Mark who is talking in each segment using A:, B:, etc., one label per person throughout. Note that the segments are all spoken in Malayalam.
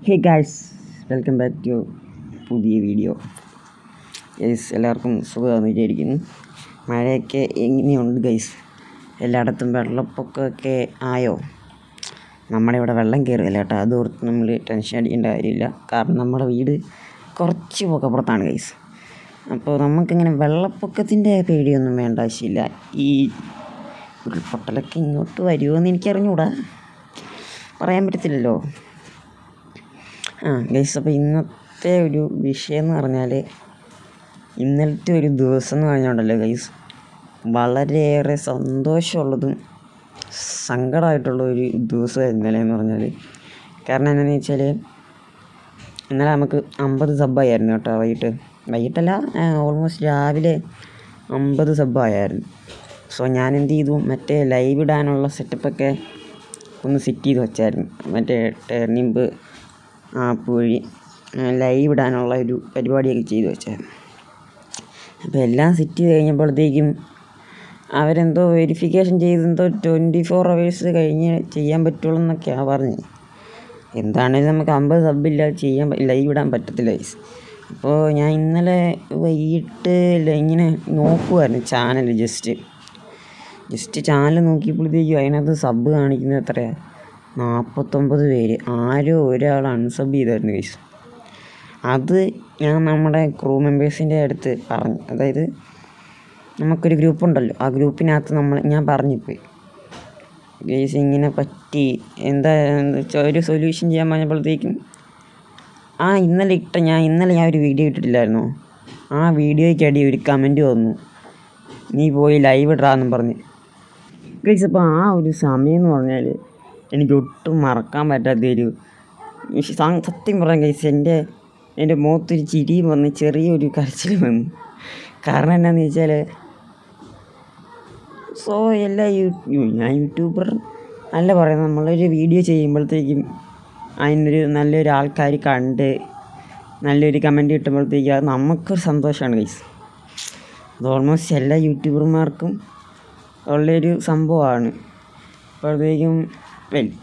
A: Hey guys, welcome back to പുതിയ വീഡിയോ. ഗൈസ്, എല്ലാവർക്കും സുഖമാണെന്ന് വിചാരിക്കുന്നു. മഴയൊക്കെ എങ്ങനെയുണ്ട് ഗൈസ്? എല്ലായിടത്തും വെള്ളപ്പൊക്കമൊക്കെ ആയോ? നമ്മുടെ ഇവിടെ വെള്ളം കയറുകയില്ല കേട്ടോ, അതോർത്ത് നമ്മൾ ടെൻഷൻ അടിക്കേണ്ട കാര്യമില്ല. കാരണം നമ്മുടെ വീട് കുറച്ച് പൊക്കപ്പുറത്താണ് ഗൈസ്. അപ്പോൾ നമുക്കിങ്ങനെ വെള്ളപ്പൊക്കത്തിൻ്റെ പേടിയൊന്നും വേണ്ട ആവശ്യമില്ല. ഈ ഉരുൾപൊട്ടലൊക്കെ ഇങ്ങോട്ട് വരുമോ എന്ന് എനിക്കറിഞ്ഞൂടാ, പറയാൻ പറ്റത്തില്ലല്ലോ. ഗൈസ്, അപ്പോൾ ഇന്നത്തെ ഒരു വിഷയം എന്ന് പറഞ്ഞാൽ, ഇന്നലത്തെ ഒരു ദിവസം എന്ന് പറഞ്ഞുകൊണ്ടല്ലോ ഗൈസ്, വളരെയേറെ സന്തോഷമുള്ളതും സങ്കടമായിട്ടുള്ള ഒരു ദിവസമായിരുന്നു ഇന്നലെ എന്ന് പറഞ്ഞാൽ. കാരണം എന്താണെന്ന് വെച്ചാൽ, ഇന്നലെ നമുക്ക് 50 സബ്ബായിരുന്നു കേട്ടോ. വൈകിട്ടല്ല, ഓൾമോസ്റ്റ് രാവിലെ 50 സബ്ബായിരുന്നു. സോ ഞാൻ എന്ത് ചെയ്തു, മറ്റേ ലൈവ് ഇടാനുള്ള സെറ്റപ്പൊക്കെ ഒന്ന് സെറ്റ് ചെയ്ത് വെച്ചായിരുന്നു. മറ്റേ ടേണിംബ് ആപ്പ് വഴി ലൈവ് ഇടാനുള്ള ഒരു പരിപാടിയൊക്കെ ചെയ്ത് വെച്ചായിരുന്നു. അപ്പോൾ എല്ലാം സെറ്റ് ചെയ്ത് കഴിഞ്ഞപ്പോഴത്തേക്കും അവരെന്തോ വെരിഫിക്കേഷൻ ചെയ്ത് 24 hours കഴിഞ്ഞ് ചെയ്യാൻ പറ്റുള്ളൂ എന്നൊക്കെയാണ് പറഞ്ഞത്. എന്താണേലും നമുക്ക് 50 സബ്ബില്ലാതെ ലൈവ് ഇടാൻ പറ്റത്തില്ല ഗൈസ്. അപ്പോൾ ഞാൻ ഇന്നലെ വൈകിട്ട് ഇങ്ങനെ നോക്കുമായിരുന്നു ചാനൽ, ജസ്റ്റ് ചാനൽ നോക്കിയപ്പോഴത്തേക്കും അതിനകത്ത് സബ്ബ് കാണിക്കുന്നത് എത്രയാണ്, 49 പേര്. ആരോ ഒരാൾ അൺസബ് ചെയ്തായിരുന്നു ഗൈസ്. അത് ഞാൻ നമ്മുടെ ക്രൂ മെമ്പേഴ്സിൻ്റെ അടുത്ത് പറഞ്ഞു. അതായത് നമുക്കൊരു ഗ്രൂപ്പുണ്ടല്ലോ, ആ ഗ്രൂപ്പിനകത്ത് ഞാൻ പറഞ്ഞിപ്പോയി ഗൈസ് ഇങ്ങനെ പറ്റി, എന്താ ഒരു സൊല്യൂഷൻ ചെയ്യാൻ പറഞ്ഞപ്പോഴത്തേക്കും ഇന്നലെ ഞാൻ ഒരു വീഡിയോ ഇട്ടിട്ടില്ലായിരുന്നോ, ആ വീഡിയോയ്ക്കടി ഒരു കമൻറ്റ് വന്നു, നീ പോയി ലൈവ് ഇടാമെന്നും പറഞ്ഞ് ഗൈസ്. അപ്പോൾ ആ ഒരു സമയം എന്ന് പറഞ്ഞാൽ എനിക്ക് ഒട്ടും മറക്കാൻ പറ്റാത്തൊരു സത്യം പറയാൻ ഗൈസ്, എൻ്റെ മുഖത്തൊരു ചിരിയും വന്ന് ചെറിയൊരു കരച്ചിൽ വന്നു. കാരണം എന്താണെന്ന് വെച്ചാൽ, ഞാൻ യൂട്യൂബർ അല്ല പറയുന്നത്, നമ്മളൊരു വീഡിയോ ചെയ്യുമ്പോഴത്തേക്കും അതിനൊരു നല്ലൊരു ആൾക്കാർ കണ്ട് നല്ലൊരു കമൻറ്റ് കിട്ടുമ്പോഴത്തേക്കും അത് നമുക്കൊരു സന്തോഷമാണ് ഗൈസ്. അത് ഓൾമോസ്റ്റ് എല്ലാ യൂട്യൂബർമാർക്കും ഉള്ളൊരു സംഭവമാണ്. അപ്പോഴത്തേക്കും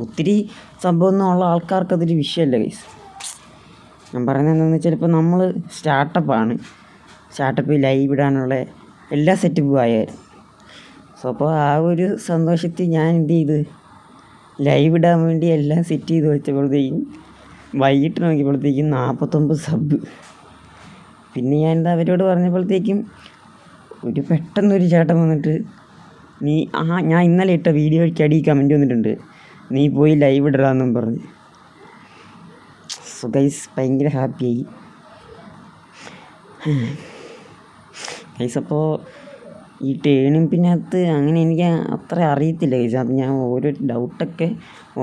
A: ഒത്തിരി സംഭവമൊന്നും ഉള്ള ആൾക്കാർക്ക് അതൊരു വിഷയമല്ല ഗൈസ്. ഞാൻ പറയുന്നത് എന്താണെന്ന് വെച്ചാൽ, ഇപ്പോൾ നമ്മൾ സ്റ്റാർട്ടപ്പിൽ ലൈവ് ഇടാനുള്ള എല്ലാ സെറ്റപ്പും ആയായിരുന്നു. സോ അപ്പോൾ ആ ഒരു സന്തോഷത്തിൽ ഞാൻ എന്ത് ചെയ്ത്, ലൈവ് ഇടാൻ വേണ്ടി എല്ലാം സെറ്റ് ചെയ്ത് വെച്ചപ്പോഴത്തേക്കും വൈകിട്ട് നോക്കിയപ്പോഴത്തേക്കും 49 സബ്ബ്. പിന്നെ ഞാൻ അവരോട് പറഞ്ഞപ്പോഴത്തേക്കും പെട്ടെന്നൊരു ചേട്ടൻ വന്നിട്ട്, ഞാൻ ഇന്നലെ ഇട്ട വീഡിയോയ്ക്ക് കമൻറ്റ് വന്നിട്ടുണ്ട്, നീ പോയി ലൈവ് ഇടാമെന്നും പറഞ്ഞ്. സോ ഗൈസ്, ഭയങ്കര ഹാപ്പിയായി ഗൈസ്. അപ്പോൾ ഈ ടേണിംബിനകത്ത് അങ്ങനെ എനിക്ക് അത്ര അറിയത്തില്ല ഗൈസ്. അത് ഞാൻ ഓരോ ഡൗട്ടൊക്കെ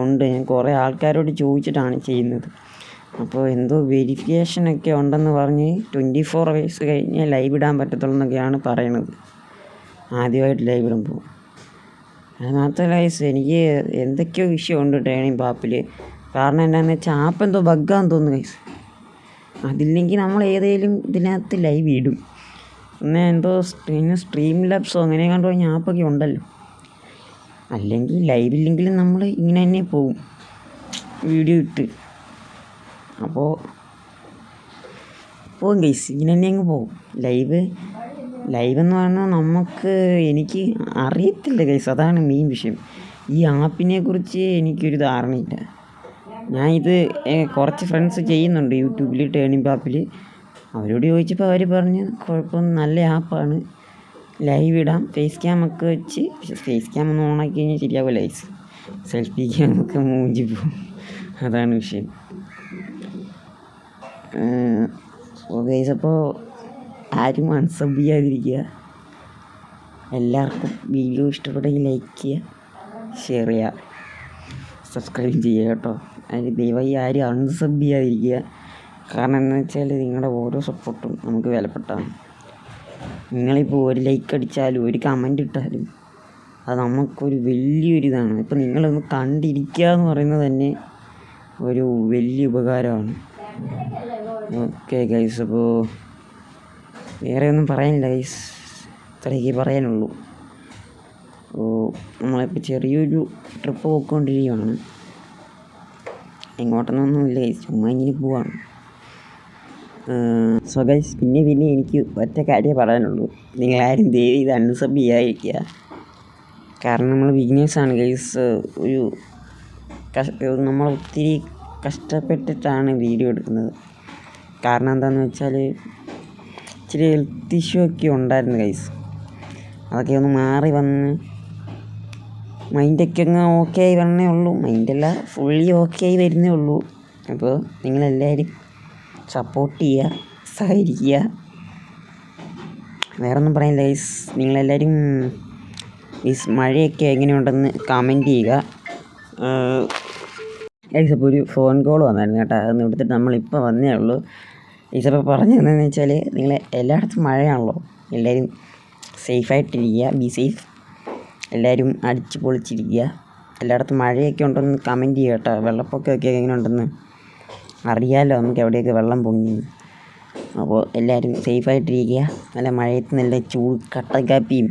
A: ഉണ്ട്, ഞാൻ കുറേ ആൾക്കാരോട് ചോദിച്ചിട്ടാണ് ചെയ്യുന്നത്. അപ്പോൾ എന്തോ വെരിഫിക്കേഷനൊക്കെ ഉണ്ടെന്ന് പറഞ്ഞ് 24 hours കഴിഞ്ഞ് ലൈവ് ഇടാൻ പറ്റത്തുള്ളൂ എന്നൊക്കെയാണ് പറയണത്, ആദ്യമായിട്ട് ലൈവ് ഇടുമ്പോൾ. അത് മാത്രമല്ല ഗൈസ്, എനിക്ക് എന്തൊക്കെയോ വിഷയമുണ്ട് ടേണിംബ് ആപ്പിൽ. കാരണം എന്താണെന്ന് വെച്ചാൽ, ആപ്പ് എന്തോ ബഗ്ഗാന്ന് തോന്നുന്നു ഗൈസ്. അതില്ലെങ്കിൽ നമ്മൾ ഏതെങ്കിലും ഇതിനകത്ത് ലൈവ് ഇടും. പിന്നെ എന്തോ സ്ട്രീം ലാബ്സോ അങ്ങനെ കണ്ടു കഴിഞ്ഞാൽ ആപ്പൊക്കെ ഉണ്ടല്ലോ. അല്ലെങ്കിൽ ലൈവില്ലെങ്കിലും നമ്മൾ ഇങ്ങനെ തന്നെ പോവും, വീഡിയോ ഇട്ട്. അപ്പോൾ പോകും ഗൈസ്, ഇങ്ങനെ തന്നെ അങ്ങ് പോകും. ലൈവ് എന്ന് പറഞ്ഞാൽ എനിക്ക് അറിയത്തില്ല ഗൈസ്, അതാണ് മെയിൻ വിഷയം. ഈ ആപ്പിനെ കുറിച്ച് എനിക്കൊരു ധാരണയില്ല. ഇത് കുറച്ച് ഫ്രണ്ട്സ് ചെയ്യുന്നുണ്ട് യൂട്യൂബിൽ, ടേണിംബ് ആപ്പിൽ. അവരോട് ചോദിച്ചപ്പോൾ അവർ പറഞ്ഞ് കുഴപ്പമൊന്നും, നല്ല ആപ്പാണ്, ലൈവ് ഇടാം, ഫേസ് ക്യാമൊക്കെ വെച്ച്. പക്ഷേ ഫേസ് ക്യാം ഒന്ന് ഓണാക്കി കഴിഞ്ഞാൽ ശരിയാവില്ല ഗൈസ്, സെൽഫി ക്യാമൊക്കെ മൂഞ്ചി പോകും, അതാണ് വിഷയം. ഗൈസ്, അപ്പോൾ ആരും അൺസബ് ചെയ്യാതിരിക്കുക. എല്ലാവർക്കും വീഡിയോ ഇഷ്ടപ്പെട്ടെങ്കിൽ ലൈക്ക് ചെയ്യുക, ഷെയർ ചെയ്യുക, സബ്സ്ക്രൈബ് ചെയ്യുക കേട്ടോ. അതിന് ദയവായി ആരും അൺസബ് ചെയ്യാതിരിക്കുക. കാരണം എന്താണെന്ന് വെച്ചാൽ, നിങ്ങളുടെ ഓരോ സപ്പോർട്ടും നമുക്ക് വിലപ്പെട്ടാണ്. നിങ്ങളിപ്പോൾ ഒരു ലൈക്ക് അടിച്ചാലും ഒരു കമൻ്റ് ഇട്ടാലും അത് നമുക്കൊരു വലിയൊരിതാണ്. ഇപ്പോൾ നിങ്ങളൊന്ന് കണ്ടിരിക്കുക എന്ന് പറയുന്നത് തന്നെ ഒരു വലിയ ഉപകാരമാണ്. ഓക്കെ ഗൈസ്, അപ്പോൾ വേറെ ഒന്നും പറയാനില്ല ഗൈസ്, ഇത്രയൊക്കെ പറയാനുള്ളൂ. നമ്മളിപ്പോൾ ചെറിയൊരു ട്രിപ്പ് പോയിക്കൊണ്ടിരിക്കുകയാണ്. എങ്ങോട്ടൊന്നൊന്നുമില്ല ഗൈസ്, ചുമ്മാ ഇങ്ങനെ പോവാണ്. സോ ഗൈസ്, പിന്നെ എനിക്ക് ഒറ്റ കാര്യമേ പറയാനുള്ളൂ. നിങ്ങളാരും ദയവ് ഇത് അൺസബ് ചെയ്യാതിരിക്കുക. കാരണം നമ്മൾ ബിഗിനേഴ്സാണ് ഗൈസ്. നമ്മൾ ഒത്തിരി കഷ്ടപ്പെട്ടിട്ടാണ് വീഡിയോ എടുക്കുന്നത്. കാരണം എന്താണെന്ന് വെച്ചാൽ ഇച്ചിരി ഹെൽത്ത് ഇഷ്യൂ ഒക്കെ ഉണ്ടായിരുന്നു ഗൈസ്. അതൊക്കെ ഒന്ന് മാറി വന്ന് മൈൻഡൊക്കെ അങ്ങ് ഓക്കെ ആയി വരണേ ഉള്ളൂ. മൈൻഡല്ല, ഫുള്ളി ഓക്കെ ആയി വരുന്നേ ഉള്ളൂ. അപ്പോൾ നിങ്ങളെല്ലാവരും സപ്പോർട്ട് ചെയ്യുക, സഹകരിക്കുക. വേറൊന്നും പറയാനില്ല ഗൈസ്. നിങ്ങളെല്ലാവരും മഴയൊക്കെ എങ്ങനെയുണ്ടെന്ന് കമൻറ്റ് ചെയ്യുക. ഗൈസ്, അപ്പോൾ ഒരു ഫോൺ കോൾ വന്നായിരുന്നു കേട്ടോ. അതൊന്ന് എടുത്തിട്ട് നമ്മളിപ്പോൾ വന്നേ ഉള്ളൂ. ഗൈസ്, പറഞ്ഞു തന്നതെന്ന് വെച്ചാൽ നിങ്ങൾ എല്ലായിടത്തും മഴയാണല്ലോ, എല്ലാവരും സേഫായിട്ടിരിക്കുക, ബി സേഫ്. എല്ലാവരും അടിച്ച് പൊളിച്ചിരിക്കുക. എല്ലായിടത്തും മഴയൊക്കെ ഉണ്ടെന്ന് കമൻറ്റ് ചെയ്യുക കേട്ടോ. വെള്ളപ്പൊക്കമൊക്കെ എങ്ങനെ ഉണ്ടെന്ന് അറിയാമല്ലോ നമുക്ക് എവിടെയൊക്കെ വെള്ളം പൊങ്ങി. അപ്പോൾ എല്ലാവരും സേഫായിട്ടിരിക്കുക. നല്ല മഴയത്ത് നല്ല ചൂട് കട്ടൻ കാപ്പിയും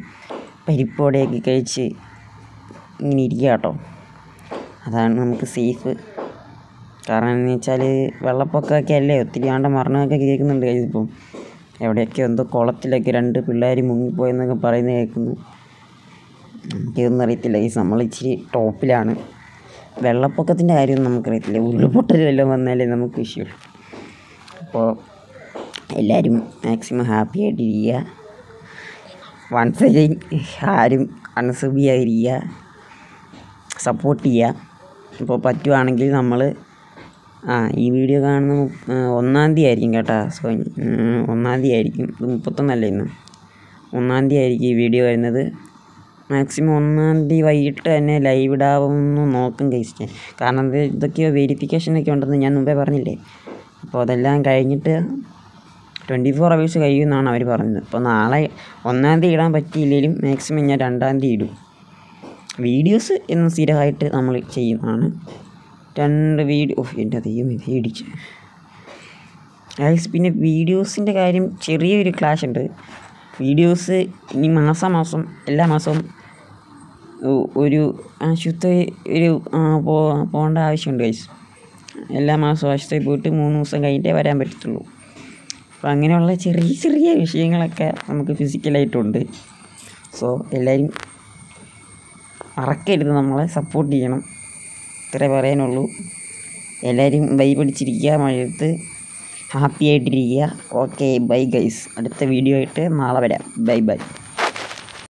A: പരിപ്പോടെയൊക്കെ കഴിച്ച് ഇങ്ങനെ ഇരിക്കുക കേട്ടോ. അതാണ് നമുക്ക് സേഫ്. കാരണം എന്ന് വെച്ചാൽ വെള്ളപ്പൊക്കമൊക്കെ അല്ലേ, ഒത്തിരി മരണമൊക്കെ കേൾക്കുന്നുണ്ട്. ഇപ്പം എവിടെയൊക്കെ എന്തോ കുളത്തിലൊക്കെ 2 പിള്ളേർ മുങ്ങിപ്പോയെന്നൊക്കെ പറയുന്നത് കേൾക്കുന്നു. എനിക്കൊന്നും അറിയത്തില്ല ഗൈസ്, നമ്മൾ ഇച്ചിരി ടോപ്പിലാണ്. വെള്ളപ്പൊക്കത്തിൻ്റെ കാര്യമൊന്നും നമുക്കറിയത്തില്ല. ഉരുൾപൊട്ടൽ വല്ലതും വന്നാലേ നമുക്ക് ഇഷ്യൂ. അപ്പോൾ എല്ലാവരും മാക്സിമം ഹാപ്പി ആയിട്ടിരിക്കുക. വൺസ് അഗൈൻ ആരും അൺസബ് ചെയ്യാതിരിക്കുക, സപ്പോർട്ട് ചെയ്യുക. ഇപ്പോൾ പറ്റുവാണെങ്കിൽ നമ്മൾ ഈ വീഡിയോ കാണുന്ന 1-ാം തീയതി ആയിരിക്കും കേട്ടോ. സോ 1-ാം തീയതി ആയിരിക്കും, ഇത് 31 ഇന്ന്. 1-ാം തീയതി ആയിരിക്കും ഈ വീഡിയോ വരുന്നത്. മാക്സിമം 1-ാം തീയതി വൈകിട്ട് തന്നെ ലൈവ് ഇടാവുമെന്ന് നോക്കും ഗൈസ്. കാരണം ഇതൊക്കെയോ വെരിഫിക്കേഷനൊക്കെ ഉണ്ടെന്ന് ഞാൻ മുമ്പേ പറഞ്ഞില്ലേ. അപ്പോൾ അതെല്ലാം കഴിഞ്ഞിട്ട് 24 hours കഴിയുമെന്നാണ് അവർ പറഞ്ഞത്. അപ്പോൾ നാളെ 1-ാം തീയതി ഇടാൻ പറ്റിയില്ലെങ്കിലും മാക്സിമം ഞാൻ 2-ാം തീയതി ഇടും. വീഡിയോസ് എന്ന് സ്ഥിരമായിട്ട് നമ്മൾ ചെയ്യുന്നതാണ്. 2 വീഡിയോ എൻ്റെ ദൈവം ഇടിച്ച് ഗൈസ്. പിന്നെ വീഡിയോസിൻ്റെ കാര്യം ചെറിയൊരു ക്ലാഷ് ഉണ്ട്. വീഡിയോസ് ഇനി മാസം എല്ലാ മാസവും ഒരു ആശുപത്രി പോകേണ്ട ആവശ്യമുണ്ട് ഗൈസ്. എല്ലാ മാസവും ആശുപത്രി പോയിട്ട് 3 ദിവസം കഴിഞ്ഞിട്ടേ വരാൻ പറ്റത്തുള്ളൂ. അപ്പോൾ അങ്ങനെയുള്ള ചെറിയ വിഷയങ്ങളൊക്കെ നമുക്ക് ഫിസിക്കലായിട്ടുണ്ട്. സോ എല്ലാവരും മറക്കരുത്, നമ്മളെ സപ്പോർട്ട് ചെയ്യണം. ഇത്രേ പറയാനുള്ളൂ. എല്ലാവരും പിടിച്ചിരിക്കുക, മഴയത്ത് ഹാപ്പി ആയിട്ടിരിക്കുക. Okay, bye guys. അടുത്ത വീഡിയോ ആയിട്ട് നാളെ വരാം. ബൈ.